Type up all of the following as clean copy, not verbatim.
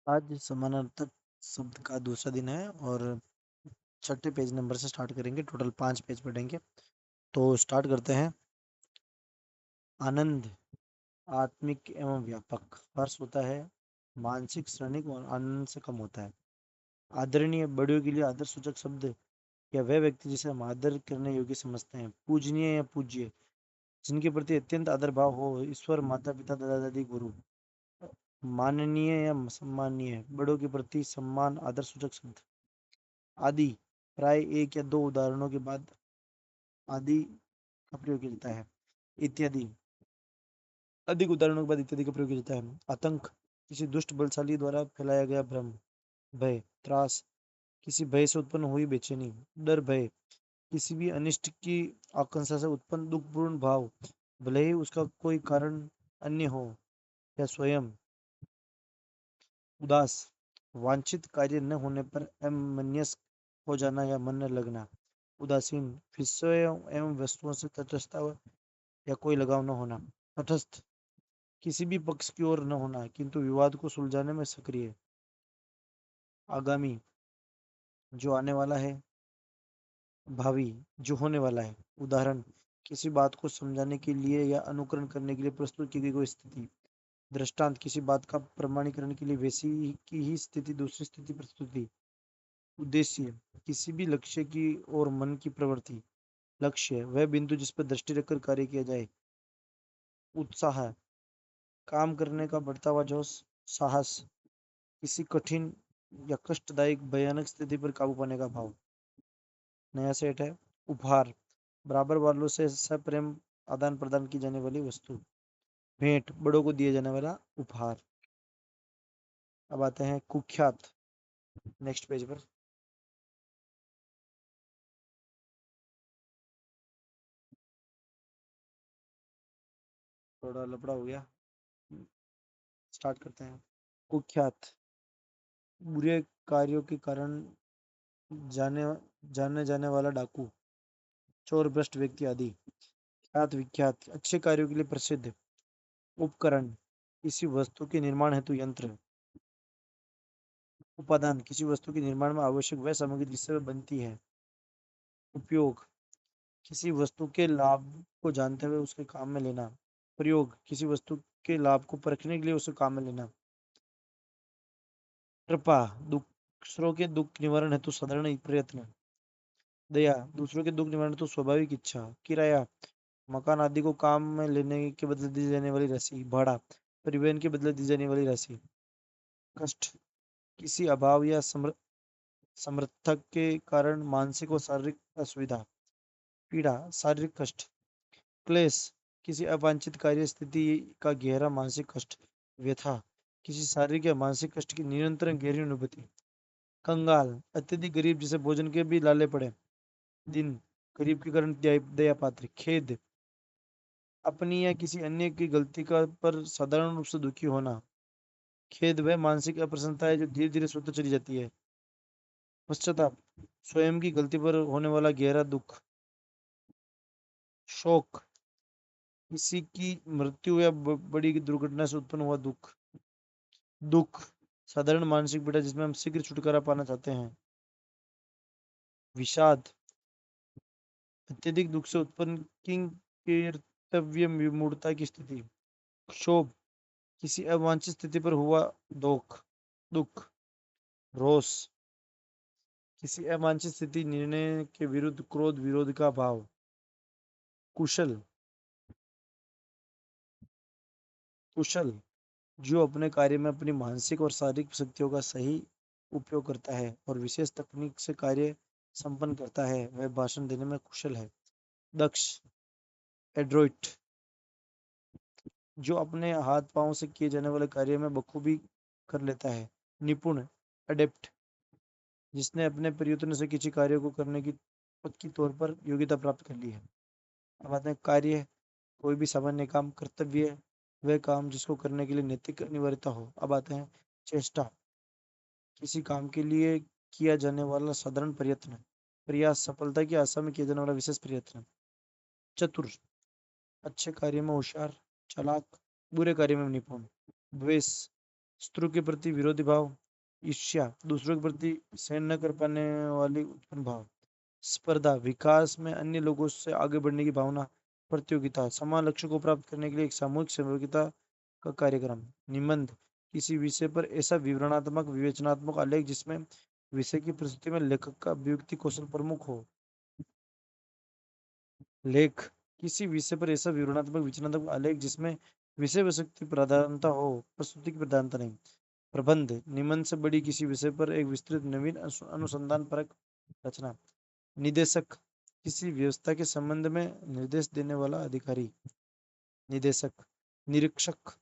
आज समानार्थक शब्द का दूसरा दिन है और छठे पेज नंबर से स्टार्ट करेंगे। टोटल 5 पेज पढ़ेंगे। तो स्टार्ट करते हैं। आनंद आत्मिक एवं व्यापक। हर्ष होता है मानसिक, क्षणिक और आनंद से कम होता है। आदरणीय, बड़ों के लिए आदर सूचक शब्द या वह व्यक्ति जिसे हम आदर करने योग्य समझते हैं। पूजनीय या पूज्य, जिनके प्रति अत्यंत आदर भाव हो। ईश्वर, माता पिता, दादा दादी, गुरु। माननीय या सम्माननीय, बड़ों के प्रति सम्मान, आदर सूचक शब्द। आदि, प्राय एक या दो उदाहरणों के बाद आदि का प्रयोग किया जाता है। इत्यादि, अधिक उदाहरणों के बाद इत्यादि का प्रयोग किया जाता है। आतंक, किसी दुष्ट बलशाली द्वारा फैलाया गया भ्रम। भय, त्रास, किसी भय से उत्पन्न हुई बेचैनी। डर, भय, किसी भी अनिष्ट की आकांक्षा से उत्पन्न दुखपूर्ण भाव, भले ही उसका कोई कारण अन्य हो या स्वयं। उदास, वांछित कार्य न होने पर अमनस्क हो जाना या मन न लगना। उदासीन, विषयों एवं वस्तुओं से तटस्थ या कोई लगाव न होना। तटस्थ, किसी भी पक्ष की ओर न होना किंतु विवाद को सुलझाने में सक्रिय। आगामी, जो आने वाला है। भावी, जो होने वाला है। उदाहरण, किसी बात को समझाने के लिए या अनुकरण करने के लिए प्रस्तुत की गई कोई स्थिति। दृष्टांत, किसी बात का प्रमाणीकरण के लिए वैसी की ही स्थिति दूसरी स्थिति प्रस्तुति। उद्देश्य, किसी भी लक्ष्य की ओर मन की प्रवृत्ति। लक्ष्य, वह बिंदु जिस पर दृष्टि रखकर कार्य किया जाए। उत्साह, काम करने का बढ़ता हुआ जोश। साहस, किसी कठिन या कष्टदायक भयानक स्थिति पर काबू पाने का भाव। नया सेट है। उपहार, बराबर वालों से सप्रेम आदान प्रदान की जाने वाली वस्तु। भेंट, बड़ों को दिया जाने वाला उपहार। अब आते हैं कुख्यात। नेक्स्ट पेज पर। थोड़ा लफड़ा हो गया, स्टार्ट करते हैं। कुख्यात, बुरे कार्यों के कारण जाने जाने जाने वाला डाकू, चोर, भ्रष्ट व्यक्ति आदि। ख्यात, विख्यात, अच्छे कार्यों के लिए प्रसिद्ध। उपकरण, किसी वस्तु के निर्माण हेतु यंत्र। उपादान, किसी वस्तु के निर्माण में आवश्यक वह सामग्री जिससे वह बनती है। उपयोग, किसी वस्तु के लाभ को जानते हुए उसके काम में लेना। प्रयोग, किसी वस्तु के लाभ को परखने के लिए उसे काम में लेना। कृपा, दूसरों के दुख निवारण हेतु साधारण प्रयत्न। दया, दूसरों के दुख निवारण हेतु स्वाभाविक इच्छा। किराया, मकान आदि को काम में लेने के बदले दी जाने वाली राशि। भाड़ा, परिवहन के बदले दी जाने वाली राशि। कष्ट, किसी अभाव या समर्थक के कारण मानसिक और शारीरिक असुविधा। पीड़ा, शारीरिक कष्ट। क्लेश, किसी अवांछित कार्य स्थिति का गहरा मानसिक कष्ट। व्यथा, किसी शारीरिक या मानसिक कष्ट की निरंतर गहरी अनुभूति। कंगाल, अत्यधिक गरीब जिसे भोजन के भी लाले पड़े। दिन, गरीब के कारण दया पात्र। खेद, अपनी या किसी अन्य की गलती का पर साधारण रूप से दुखी होना। खेद, वह मानसिक अप्रसन्नता है जो धीरे धीरे स्वतः चली जाती है। पश्चाताप, स्वयं की गलती पर होने वाला गहरा दुख। शोक, किसी की मृत्यु या बड़ी दुर्घटना से उत्पन्न हुआ दुख। दुख, साधारण मानसिक पीड़ा जिसमें हम शीघ्र छुटकारा पाना चाहते हैं। विषाद, अत्यधिक दुख से उत्पन्न किंग कर्तव्य विमूढ़ता की स्थिति। क्षोभ, किसी अवांछित स्थिति पर हुआ दुख। रोष, किसी अवांछित स्थिति निर्णय के विरुद्ध क्रोध, विरोध का भाव। कुशल, कुशल, जो अपने कार्य में अपनी मानसिक और शारीरिक शक्तियों का सही उपयोग करता है और विशेष तकनीक से कार्य संपन्न करता है, वह भाषण देने में कुशल है। दक्ष, एड्रोइट, जो अपने हाथ पांव से किए जाने वाले कार्य में बखूबी कर लेता है। निपुण, अडेप्ट, जिसने अपने प्रयत्न से किसी कार्य को करने की पक्की तौर पर योग्यता प्राप्त कर ली है। अब आते हैं कार्य, कोई भी सामान्य काम। कर्तव्य, वह काम जिसको करने के लिए नैतिक अनिवार्यता हो। अब आते हैं चेष्टा, किसी काम के लिए किया जाने वाला साधारण प्रयत्न। प्रयास, सफलता की आशा में किया जाने वाला विशेष प्रयत्न। चतुर, अच्छे कार्य में होशियार, चालाक, बुरे कार्य में निपुण। द्वेष, शत्रु के प्रति विरोधी भाव, ईर्ष्या, दूसरों के प्रति सहन न कर पाने वाली उत्पन्न भाव, स्पर्धा, विकास में अन्य लोगों से आगे बढ़ने की भावना, प्रतियोगिता, समान लक्ष्य को प्राप्त करने के लिए एक सामूहिक सहभागिता का कार्यक्रम, निबंध, किसी विषय पर ऐसा विवरणात्मक विवेचनात्मक आलेख जिसमें विषय की प्रस्तुति में लेखक का अभिव्यक्ति कौशल प्रमुख हो। लेख, किसी विषय पर ऐसा विवरणात्मक विवेचनात्मक आलेख जिसमें विषय वस्तु की प्रधानता हो, प्रस्तुति की प्रधानता नहीं। प्रबंध, निबंध से बड़ी किसी विषय पर एक विस्तृत नवीन अनुसंधान परक रचना। निदेशक, किसी व्यवस्था के संबंध में निर्देश देने वाला अधिकारी। निदेशक। निरीक्षक,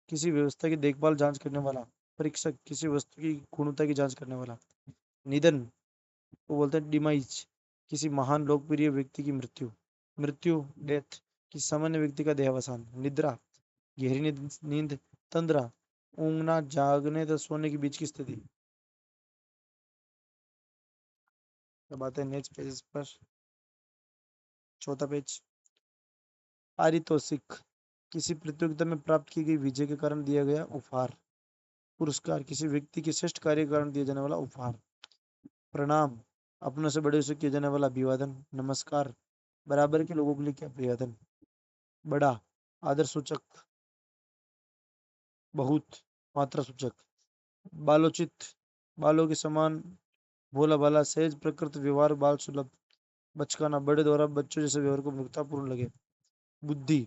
किसी व्यवस्था की देखभाल जांच करने वाला। परीक्षक, किसी वस्तु की गुणवत्ता की जांच करने वाला। निधन को बोलते हैं डिमाइज, किसी महान लोकप्रिय व्यक्ति की मृत्यु। मृत्यु, डेथ, किसी सामान्य व्यक्ति का देहावसान। निद्रा, गहरी नींद। तंद्रा, ऊँघना, जागने तथा सोने के बीच की स्थिति। अब आते हैं नेक्स्ट पेज पर, चौथा पेज। पारितोषिक, किसी प्रतियोगिता में प्राप्त की गई विजय के कारण दिया गया उपहार। पुरस्कार, किसी व्यक्ति के श्रेष्ठ कार्य के कारण दिया जाने वाला उपहार। प्रणाम, अपनों से बड़े से किया जाने वाला अभिवादन। नमस्कार, बराबर के लोगों के लिए किया अभिवादन। बड़ा, आदर सूचक। बहुत, मात्रा सूचक। बालोचित, बालों के समान, भोला भाला, सहज प्रकृत व्यवहार, बाल सुलभ। बचकाना, बड़े द्वारा बच्चों जैसे व्यवहार को मूर्खतापूर्ण लगे। बुद्धि,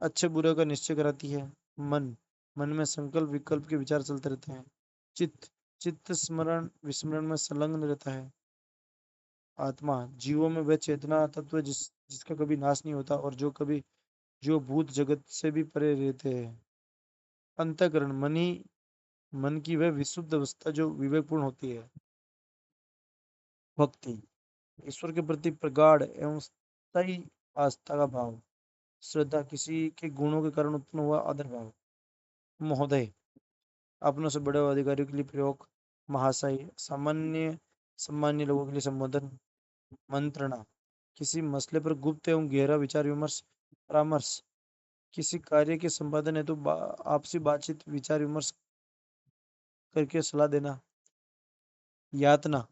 अच्छे बुरे का निश्चय कराती है। मन, मन में संकल्प विकल्प के विचार चलते रहते हैं। चित्त, चित्त स्मरण विस्मरण में संलग्न रहता है। आत्मा, जीवों में वह चेतना तत्व जिसका कभी नाश नहीं होता और जो भूत जगत से भी परे रहते हैं। अंतःकरण, मन की वह विशुद्ध अवस्था जो विवेकपूर्ण होती है। भक्ति, ईश्वर के प्रति प्रगाढ़ एवं स्थायी आस्था का भाव। श्रद्धा, किसी के गुणों के कारण उत्पन्न हुआ आदर भाव। महोदय, अपनों से बड़े अधिकारियों के लिए प्रयोग। महाशय, सामान्य सम्मान्य लोगों के लिए संबोधन। मंत्रणा, किसी मसले पर गुप्त एवं गहरा विचार विमर्श परामर्श। किसी कार्य के संपादन हेतु आपसी बातचीत विचार विमर्श करके सलाह देना। यातना,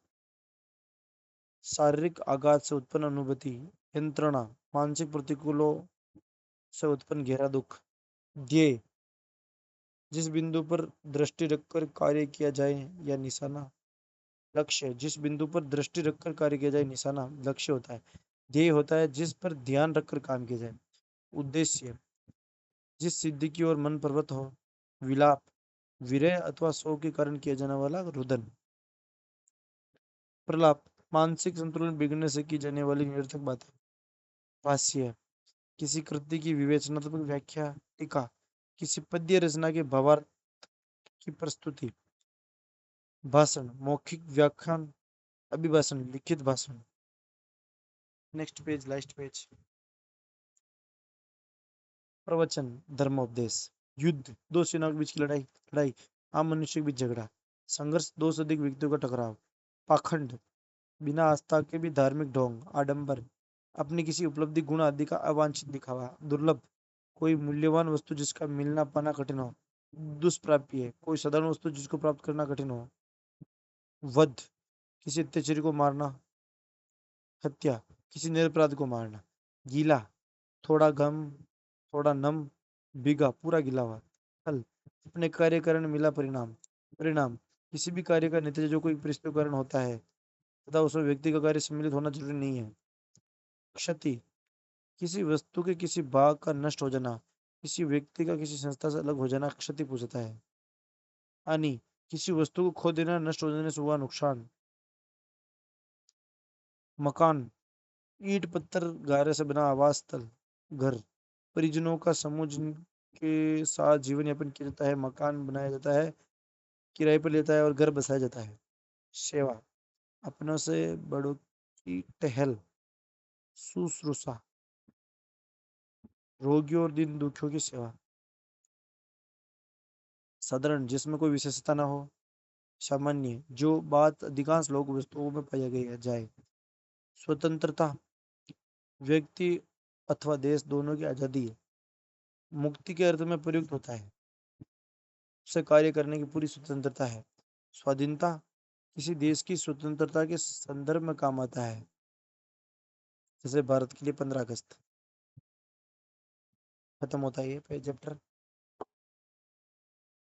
शारीरिक आघात से उत्पन्न अनुभूति। यंत्रणा, मानसिक प्रतिकूलों से उत्पन्न गहरा दुख। ध्येय, जिस बिंदु पर दृष्टि रखकर कार्य किया जाए या निशाना। लक्ष्य, जिस बिंदु पर दृष्टि रखकर कार्य किया जाए निशाना लक्ष्य होता है। ध्येय होता है जिस पर ध्यान रखकर काम किया जाए। उद्देश्य, जिस सिद्धि की ओर मन प्रवृत्त हो। विलाप, विरह अथवा शोक के कारण किया जाने वाला रुदन। प्रलाप, मानसिक संतुलन बिगड़ने से की जाने वाली निरर्थक बातें। भाष्य, किसी कृति की विवेचनात्मक व्याख्या टीका। किसी पद्य रचना के भावार्थ की प्रस्तुति। भाषण, मौखिक व्याख्यान, अभिभाषण, लिखित भाषण। Next page, last page. प्रवचन, धर्मोपदेश। युद्ध, दो सेनाओं के बीच की लड़ाई। लड़ाई, आम मनुष्य के बीच झगड़ा। संघर्ष, दो से अधिक व्यक्तियों का टकराव। पाखंड, बिना आस्था के भी धार्मिक ढोंग। आडंबर, अपनी किसी उपलब्धि गुण आदि का अवांछित दिखावा। दुर्लभ, कोई मूल्यवान वस्तु जिसका मिलना पाना कठिन हो। दुष्प्राप्य, कोई साधारण वस्तु जिसको प्राप्त करना कठिन हो। वध, किसी अत्याचारी को मारना। हत्या, किसी निरपराध को मारना। गीला, थोड़ा गम, थोड़ा नम, भीगा, पूरा गिला हुआ। फल, अपने कार्य कारण मिला परिणाम। परिणाम, किसी भी कार्य का नतीजा जो कोई परिस्थिति के कारण होता है तथा उसमें व्यक्ति का कार्य सम्मिलित होना जरूरी नहीं है। क्षति, किसी वस्तु के किसी भाग का नष्ट हो जाना, किसी व्यक्ति का किसी संस्था से अलग हो जाना क्षति पूछता है। हानि, किसी वस्तु को खो देना, नष्ट हो जाने से हुआ नुकसान। मकान, ईंट पत्थर गारे से बना आवास स्थल, घर। परिजनों का समूह जिनके साथ जीवन यापन किया जाता है, मकान बनाया जाता है, किराए पर लेता है और घर बसाया जाता है। सेवा, अपनों से बड़ों की टहल, शुश्रूषा। रोगियों और दीन दुखियों की सेवा। साधारण, जिसमें कोई विशेषता ना हो। सामान्य, जो बात अधिकांश लोग वस्तुओं में पाई गई जाए। स्वतंत्रता, व्यक्ति अथवा देश दोनों की आजादी है। मुक्ति के अर्थ में प्रयुक्त होता है। से कार्य करने की पूरी स्वतंत्रता है। स्वाधीनता किसी देश की स्वतंत्रता के संदर्भ में काम आता है, जैसे भारत के लिए 15 अगस्त। खत्म होता है ये चैप्टर।